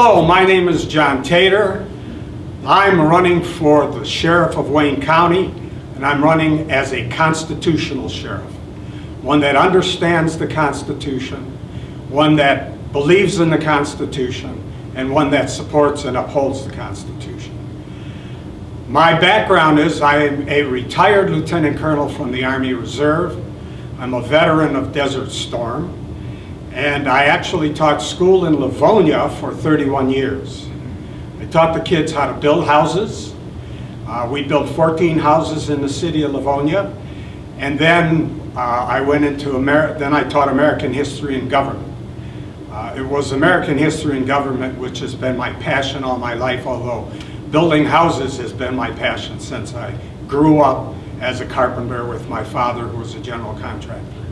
Hello, my name is John Tatar. I'm running for the Sheriff of Wayne County, and I'm running as a constitutional sheriff. One that understands the Constitution, one that believes in the Constitution, and one that supports and upholds the Constitution. My background is I am a retired lieutenant colonel from the Army Reserve. I'm a veteran of Desert Storm, and I actually taught school in Livonia for 31 years. I taught the kids how to build houses. We built 14 houses in the city of Livonia, and then I taught American history and government. It was American history and government which has been my passion all my life, although building houses has been my passion since I grew up as a carpenter with my father, who was a general contractor.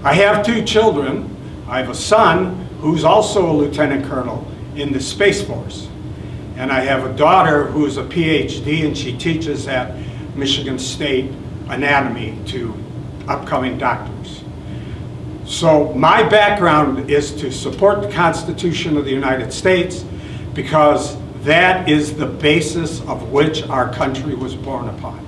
I have two children. I have a son who's also a lieutenant colonel in the Space Force. And I have a daughter who's a PhD, and she teaches at Michigan State anatomy to upcoming doctors. So my background is to support the Constitution of the United States, because that is the basis of which our country was born upon.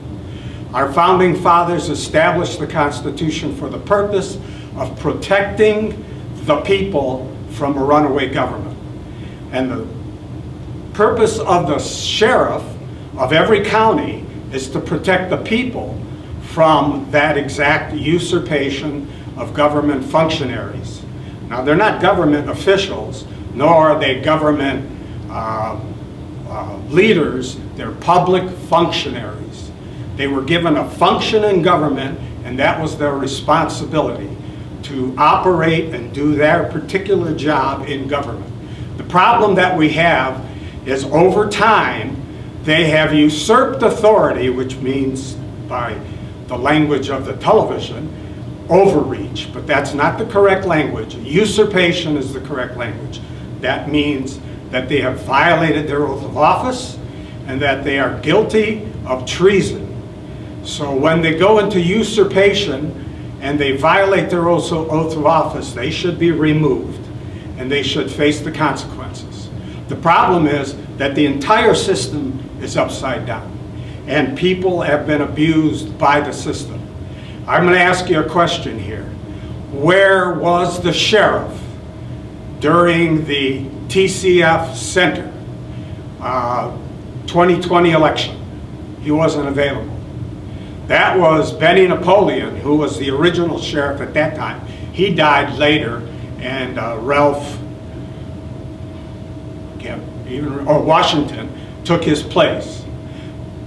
Our founding fathers established the Constitution for the purpose of protecting the people from a runaway government. And the purpose of the sheriff of every county is to protect the people from that exact usurpation of government functionaries. Now, they're not government officials, nor are they government leaders. They're public functionaries. They were given a function in government, and that was their responsibility, to operate and do their particular job in government. The problem that we have is, over time, they have usurped authority, which means, by the language of the television, overreach. But that's not the correct language. Usurpation is the correct language. That means that they have violated their oath of office and that they are guilty of treason. So when they go into usurpation and they violate their oath of office, they should be removed and they should face the consequences. The problem is that the entire system is upside down and people have been abused by the system. I'm going to ask you a question here. Where was the sheriff during the TCF Center 2020 election? He wasn't available. That was Benny Napoleon, who was the original sheriff at that time. He died later, and Washington took his place.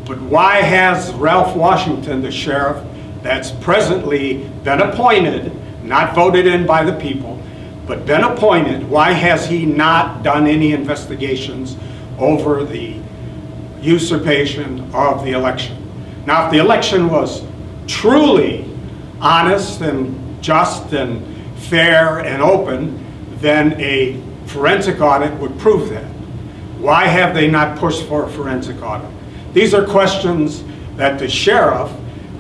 But why has Ralph Washington, the sheriff that's presently been appointed, not voted in by the people, but been appointed, why has he not done any investigations over the usurpation of the election? Now, if the election was truly honest and just and fair and open, then a forensic audit would prove that. Why have they not pushed for a forensic audit? These are questions that the sheriff,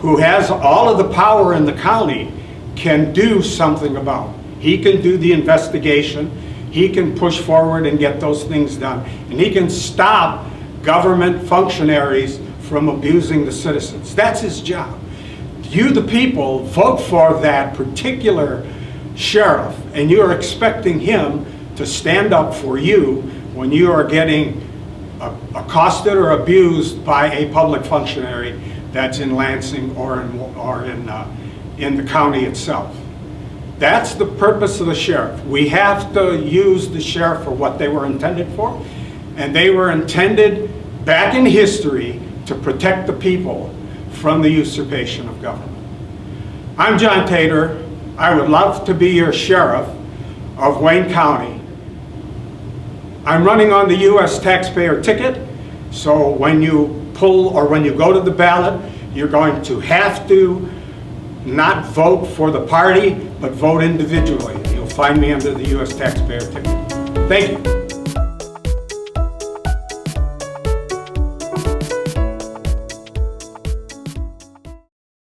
who has all of the power in the county, can do something about. He can do the investigation, he can push forward and get those things done, and he can stop government functionaries from abusing the citizens. That's his job. You, the people, vote for that particular sheriff, and you're expecting him to stand up for you when you are getting accosted or abused by a public functionary that's in Lansing or in the county itself. That's the purpose of the sheriff. We have to use the sheriff for what they were intended for, and they were intended back in history to protect the people from the usurpation of government. I'm John Tatar. I would love to be your sheriff of Wayne County. I'm running on the U.S. taxpayer ticket, so when you pull or when you go to the ballot, you're going to have to not vote for the party, but vote individually. You'll find me under the U.S. taxpayer ticket. Thank you.